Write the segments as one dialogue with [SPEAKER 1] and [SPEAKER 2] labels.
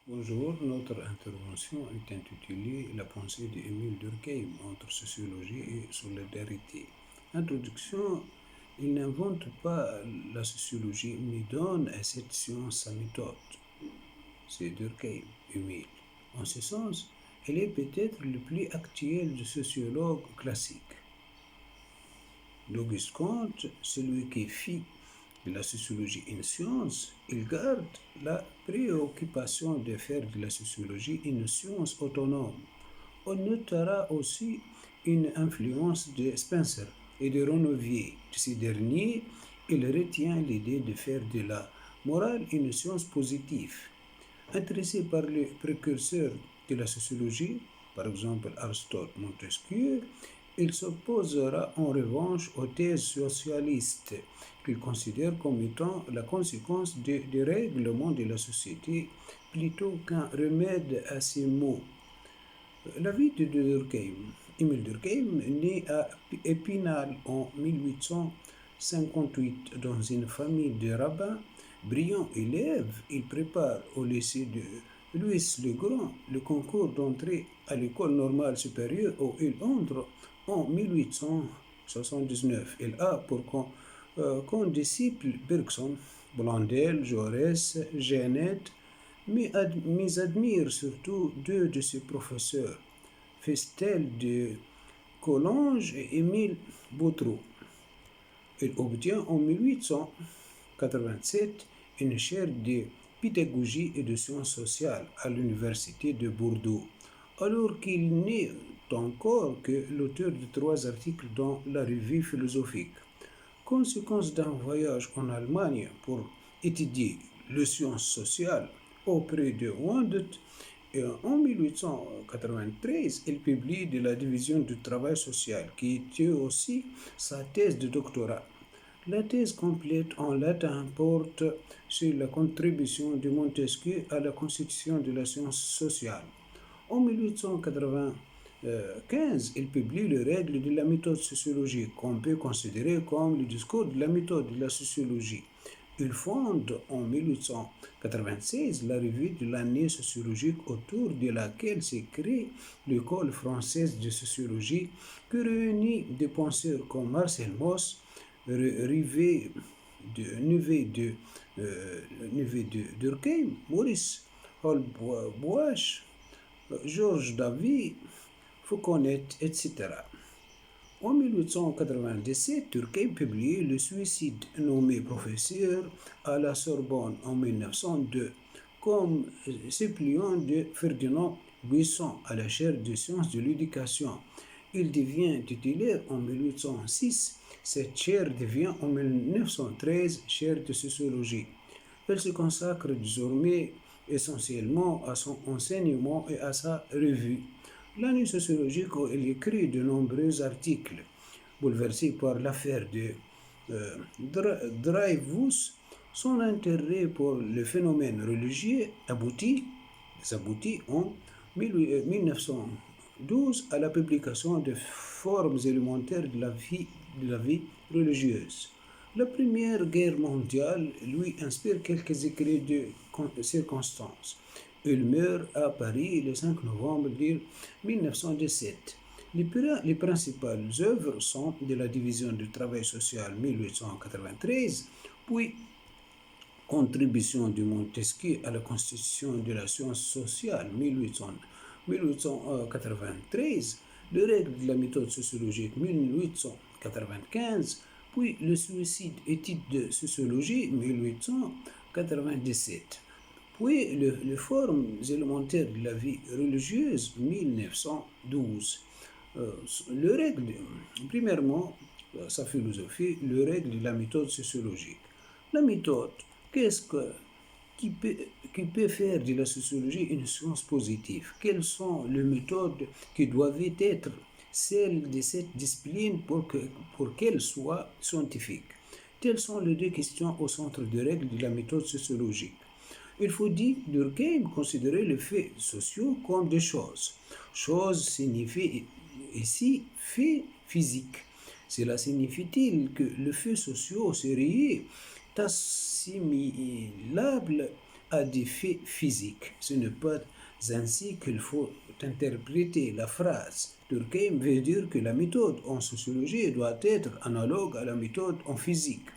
[SPEAKER 1] Bonjour, notre intervention est intitulée La pensée d'Émile Durkheim entre sociologie et solidarité. Introduction. Il n'invente pas la sociologie mais donne à cette science sa méthode. C'est Durkheim, Émile. En ce sens, elle est peut-être le plus actuel des sociologues classiques. D'Auguste Comte, celui qui fit de la sociologie une science, il garde la préoccupation de faire de la sociologie une science autonome. On notera aussi une influence de Spencer et de Renouvier. De ces derniers, il retient l'idée de faire de la morale une science positive. Intéressé par les précurseurs de la sociologie, par exemple Aristote, Montesquieu, il s'opposera en revanche aux thèses socialistes qu'il considère comme étant la conséquence du dérèglement de la société plutôt qu'un remède à ces maux. La vie de Durkheim. Émile Durkheim naît à Épinal en 1858 dans une famille de rabbins. Brillant élève, il prépare au lycée de Louis le Grand le concours d'entrée à l'école normale supérieure où il entre en 1879. Il a pour condisciples Bergson, Blondel, Jaurès, Genet, mais admire surtout deux de ses professeurs, Festel de Collonges et Émile Botero. Il obtient en 1887 une chaire de pédagogie et de sciences sociales à l'université de Bordeaux, alors qu'il n'est encore que l'auteur de 3 articles dans la revue philosophique. Conséquence d'un voyage en Allemagne pour étudier les sciences sociales auprès de Wundt, et en 1893, il publie de la division du travail social, qui était aussi sa thèse de doctorat. La thèse complète en latin porte sur la contribution de Montesquieu à la constitution de la science sociale. En 1895, il publie les règles de la méthode sociologique, qu'on peut considérer comme le discours de la méthode de la sociologie. Il fonde en 1896 la revue de l'année sociologique autour de laquelle s'est créée l'école française de sociologie qui réunit des penseurs comme Marcel Mauss, Rivet de Durkheim, Maurice Holboach, Georges David, Fauconnet, etc. En 1897, Durkheim publie Le Suicide, nommé professeur à la Sorbonne en 1902, comme suppléant de Ferdinand Buisson à la chaire de sciences de l'éducation. Il devient titulaire en 1806. Cette chaire devient en 1913 chaire de sociologie. Elle se consacre désormais essentiellement à son enseignement et à sa revue. L'année sociologique où il écrit de nombreux articles. Bouleversé par l'affaire de Dreyfus, son intérêt pour le phénomène religieux aboutit en 1912 à la publication de formes élémentaires de la vie religieuse. La Première Guerre mondiale lui inspire quelques écrits de circonstances. Il meurt à Paris le 5 novembre 1917. Les principales œuvres sont de la division du travail social 1893, puis Contribution de Montesquieu à la constitution de la science sociale 1893, les règles de la méthode sociologique 1895, puis le suicide, étude de sociologie 1897, puis les formes élémentaires de la vie religieuse 1912. Le règle, premièrement, sa philosophie, le règle de la méthode sociologique. La méthode, qu'est-ce que, qui peut, qui peut faire de la sociologie une science positive? Quelles sont les méthodes qui doivent être celles de cette discipline pour qu'elle soit scientifique? Telles sont les deux questions au centre des règles de la méthode sociologique. Il faut dire Durkheim considérer les faits sociaux comme des choses. Chose signifie ici fait physique. Cela signifie-t-il que les faits sociaux sérieux assimilable à des faits physiques. Ce n'est pas ainsi qu'il faut interpréter la phrase. Durkheim veut dire que la méthode en sociologie doit être analogue à la méthode en physique.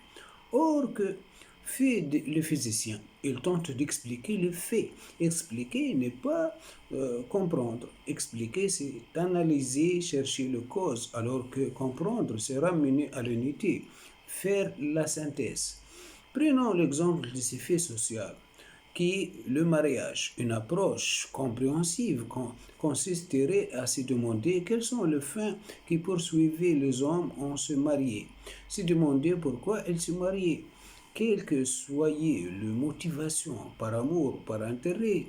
[SPEAKER 1] Or, que fait le physicien? Il tente d'expliquer les faits. Expliquer n'est pas comprendre. Expliquer, c'est analyser, chercher le cause, alors que comprendre, c'est ramener à l'unité, faire la synthèse. Prenons l'exemple de ces faits sociaux qui est le mariage. Une approche compréhensive consisterait à se demander quelles sont les fins qui poursuivaient les hommes en se mariant. Se demander pourquoi ils se mariaient. Quelle que soit la motivation, par amour, par intérêt,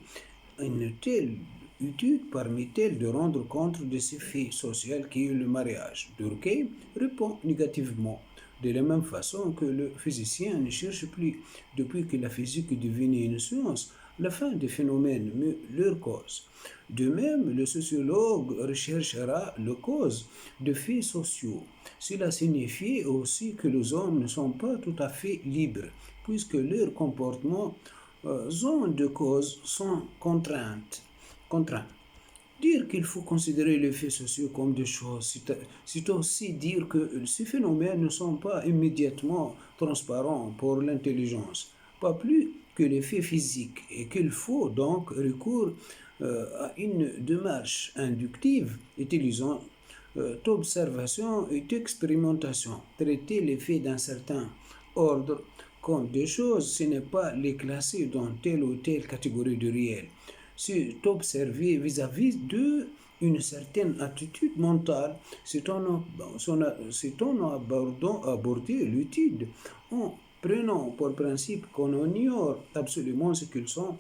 [SPEAKER 1] une telle étude permet-elle de rendre compte de ces faits sociaux qui est le mariage? Durkheim répond négativement. De la même façon que le physicien ne cherche plus, depuis que la physique est devenue une science, la fin des phénomènes, mais leur cause. De même, le sociologue recherchera la cause de faits sociaux. Cela signifie aussi que les hommes ne sont pas tout à fait libres, puisque leurs comportements zones de cause sont contraints. Dire qu'il faut considérer les faits sociaux comme des choses, c'est aussi dire que ces phénomènes ne sont pas immédiatement transparents pour l'intelligence, pas plus que les faits physiques, et qu'il faut donc recourir à une démarche inductive utilisant d'observation et d'expérimentation. Traiter les faits d'un certain ordre comme des choses, ce n'est pas les classer dans telle ou telle catégorie de réel. C'est observer vis-à-vis de une certaine attitude mentale, c'est en aborder l'étude en prenant pour principe qu'on ignore absolument ce qu'ils sont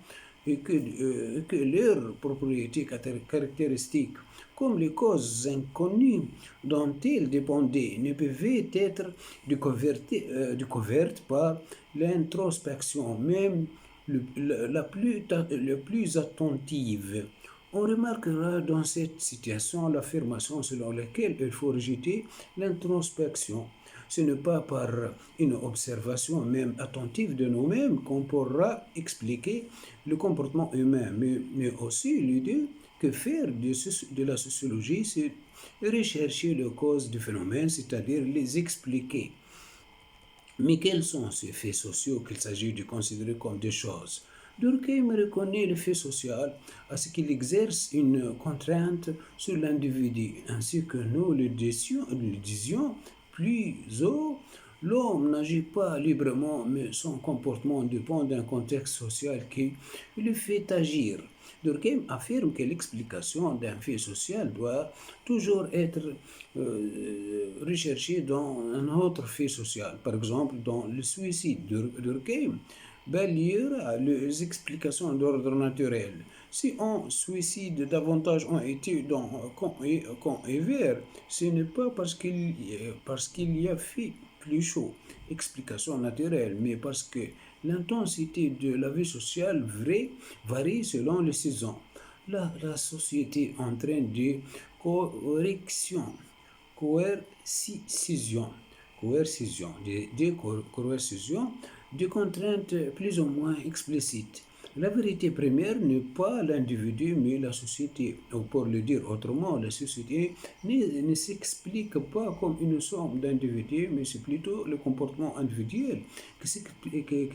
[SPEAKER 1] et que leurs propriétés caractéristiques, comme les causes inconnues dont ils dépendaient, ne peuvent être découvertes par l'introspection, même le plus attentive. On remarquera dans cette situation l'affirmation selon laquelle il faut rejeter l'introspection. Ce n'est pas par une observation même attentive de nous-mêmes qu'on pourra expliquer le comportement humain, mais aussi l'idée que faire de la sociologie, c'est rechercher les causes du phénomène, c'est-à-dire les expliquer. Mais quels sont ces faits sociaux qu'il s'agit de considérer comme des choses? Durkheim reconnaît le fait social à ce qu'il exerce une contrainte sur l'individu, ainsi que nous le disions plus haut. L'homme n'agit pas librement, mais son comportement dépend d'un contexte social qui le fait agir. Durkheim affirme que l'explication d'un fait social doit toujours être recherchée dans un autre fait social. Par exemple, dans le suicide, Durkheim balayera les explications d'ordre naturel. Si un suicide davantage ont été dans camp hiver, ce n'est pas parce qu'il y a fait plus chaud, explication naturelle, mais parce que l'intensité de la vie sociale vraie varie selon les saisons. La société entraîne des corrections, coercition, coercition, des contraintes plus ou moins explicites. La vérité première n'est pas l'individu, mais la société. Ou pour le dire autrement, la société ne s'explique pas comme une somme d'individus, mais c'est plutôt le comportement individuel qui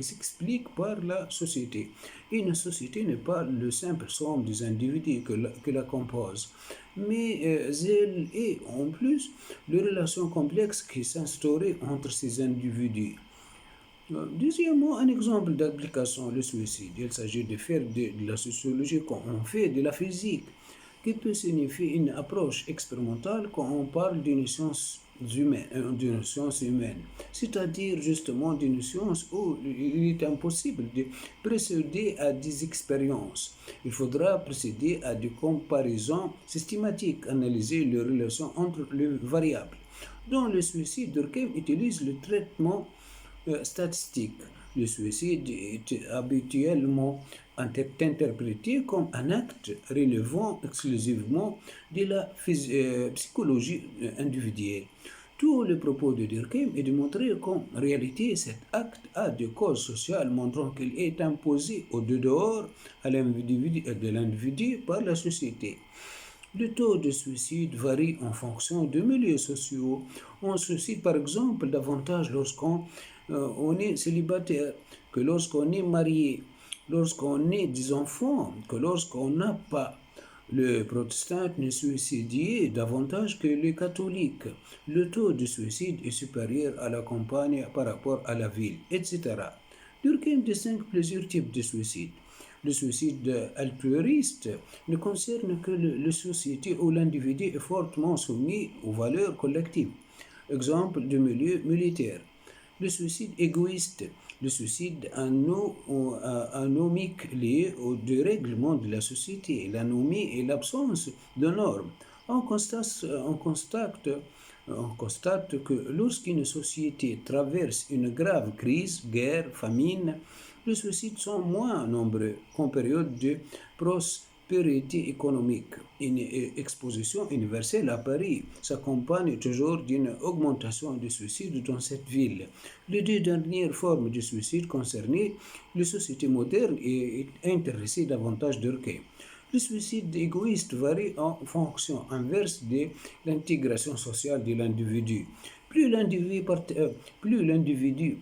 [SPEAKER 1] s'explique par la société. Une société n'est pas le simple somme des individus que la compose, mais elle est en plus les relations complexes qui s'instaurent entre ces individus. Deuxièmement, un exemple d'application, le suicide. Il s'agit de faire de la sociologie quand on fait de la physique, qui peut signifier une approche expérimentale quand on parle d'une science humaine, c'est-à-dire justement d'une science où il est impossible de procéder à des expériences. Il faudra procéder à des comparaisons systématiques, analyser les relations entre les variables. Dans le suicide, Durkheim utilise le traitement statistique. Le suicide est habituellement interprété comme un acte relevant exclusivement de la psychologie individuelle. Tout le propos de Durkheim est de montrer qu'en réalité, cet acte a des causes sociales montrant qu'il est imposé au dehors de l'individu par la société. Le taux de suicide varie en fonction de milieux sociaux. On se suicide par exemple davantage lorsqu'on on est célibataire que lorsqu'on est marié, lorsqu'on est des enfants que lorsqu'on n'a pas. Le protestant ne suicidait davantage que les catholiques. Le taux de suicide est supérieur à la campagne par rapport à la ville, etc. Durkheim distingue plusieurs types de suicides. Le suicide altruiste ne concerne que la société où l'individu est fortement soumis aux valeurs collectives. Exemple de milieu militaire. Le suicide égoïste, le suicide anomique lié au dérèglement de la société, l'anomie et l'absence de normes. On constate que lorsqu'une société traverse une grave crise, guerre, famine, les suicides sont moins nombreux qu'en période de prospérité économique. Une exposition universelle à Paris s'accompagne toujours d'une augmentation des suicides dans cette ville. Les deux dernières formes de suicide concernées, les sociétés modernes et intéressées davantage d'Urquhart. Le suicide égoïste varie en fonction inverse de l'intégration sociale de l'individu. Plus l'individu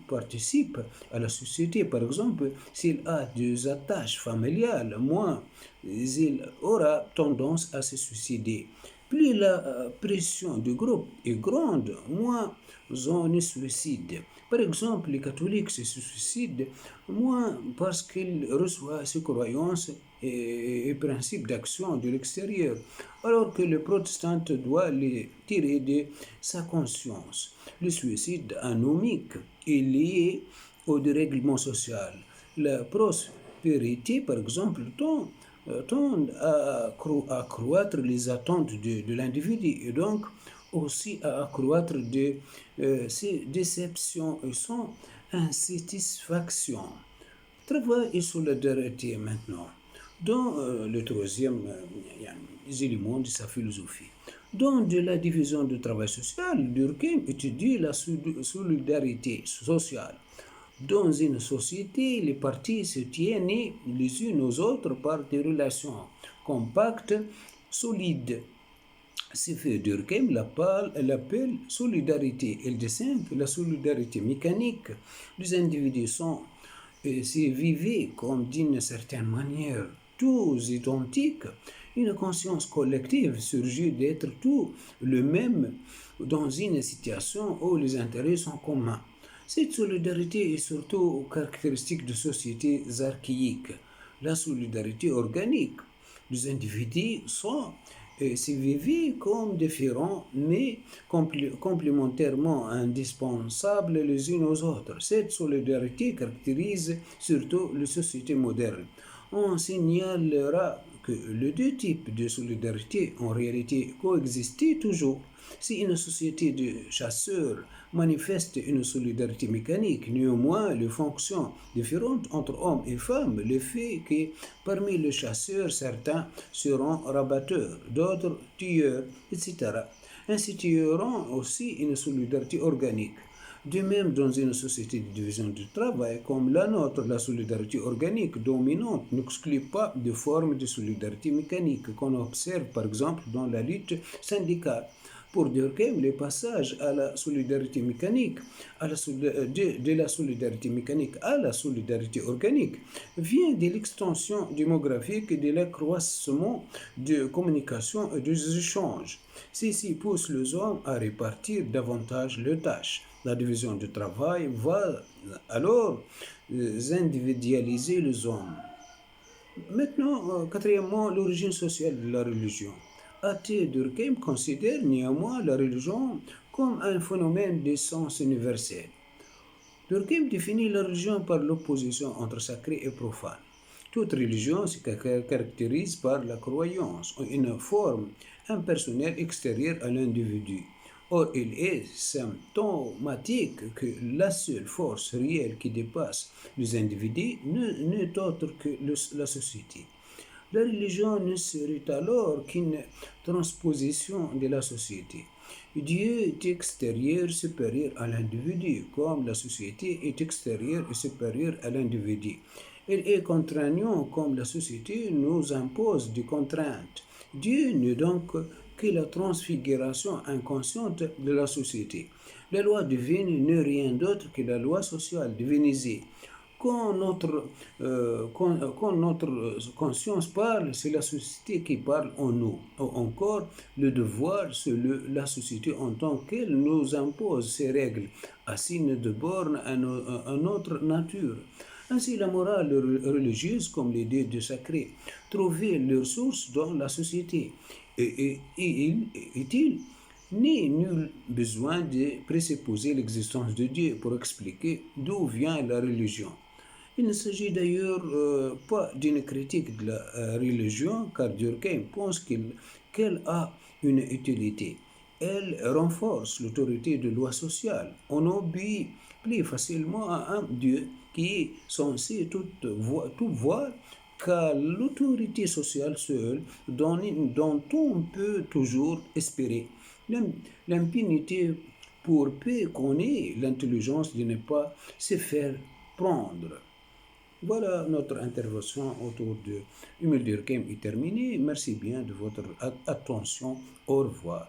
[SPEAKER 1] participe à la société, par exemple, s'il a des attaches familiales, moins il aura tendance à se suicider. Plus la pression du groupe est grande, moins on se suicide. Par exemple, les catholiques se suicident moins parce qu'ils reçoivent ses croyances et principes d'action de l'extérieur, alors que le protestant doit les tirer de sa conscience. Le suicide anomique est lié au dérèglement social. La prospérité, par exemple, tend à accroître les attentes de l'individu et donc aussi à accroître ses déceptions et son insatisfaction. Travail et solidarité maintenant. Dans le troisième élément de sa philosophie. Dans de la division du travail social, Durkheim étudie la solidarité sociale. Dans une société, les parties se tiennent les unes aux autres par des relations compactes, solides. C'est fait Durkheim l'appelle solidarité. Elle distingue la solidarité mécanique. Les individus se vivaient comme d'une certaine manière tous identiques. Une conscience collective surgit d'être tous le même dans une situation où les intérêts sont communs. Cette solidarité est surtout caractéristique de sociétés archaïques. La solidarité organique. Les individus se vivaient comme différents mais complémentairement indispensables les unes aux autres. Cette solidarité caractérise surtout les sociétés modernes. On signalera que les deux types de solidarité en réalité coexistaient toujours. Si une société de chasseurs manifeste une solidarité mécanique, néanmoins les fonctions différentes entre hommes et femmes, le fait que parmi les chasseurs certains seront rabatteurs, d'autres tueurs, etc., institueront aussi une solidarité organique. De même, dans une société de division du travail comme la nôtre, la solidarité organique dominante n'exclut pas de formes de solidarité mécanique qu'on observe par exemple dans la lutte syndicale. Pour Durkheim, le passage à la solidarité mécanique, de la solidarité mécanique à la solidarité organique, vient de l'extension démographique et de l'accroissement de communication et des échanges. Ceci pousse les hommes à répartir davantage les tâches. La division du travail va alors individualiser les hommes. Maintenant, quatrièmement, l'origine sociale de la religion. Athée, Durkheim considère néanmoins la religion comme un phénomène d'essence universelle. Durkheim définit la religion par l'opposition entre sacré et profane. Toute religion se caractérise par la croyance en une forme impersonnelle extérieure à l'individu. Or, il est symptomatique que la seule force réelle qui dépasse les individus n'est autre que la société. La religion ne serait alors qu'une transposition de la société. Dieu est extérieur, supérieur à l'individu, comme la société est extérieure et supérieure à l'individu. Il est contraignant comme la société nous impose des contraintes. Dieu n'est donc que la transfiguration inconsciente de la société. La loi divine n'est rien d'autre que la loi sociale divinisée. Quand notre conscience parle, c'est la société qui parle en nous. Ou encore, le devoir, c'est la société en tant qu'elle nous impose ses règles, assigne de bornes à notre nature. Ainsi, la morale religieuse, comme l'idée de sacré, trouver leur source dans la société. Est-il ni nul besoin de présupposer l'existence de Dieu pour expliquer d'où vient la religion. Il ne s'agit d'ailleurs pas d'une critique de la religion, car Durkheim pense qu'elle a une utilité. Elle renforce l'autorité de loi sociale. On obéit plus facilement à un Dieu qui est censé tout voir qu'à l'autorité sociale seule dont on peut toujours espérer. L'impunité pour peu qu'on ait l'intelligence de ne pas se faire prendre. Voilà, notre intervention autour de Emile Durkheim est terminée. Merci bien de votre attention. Au revoir.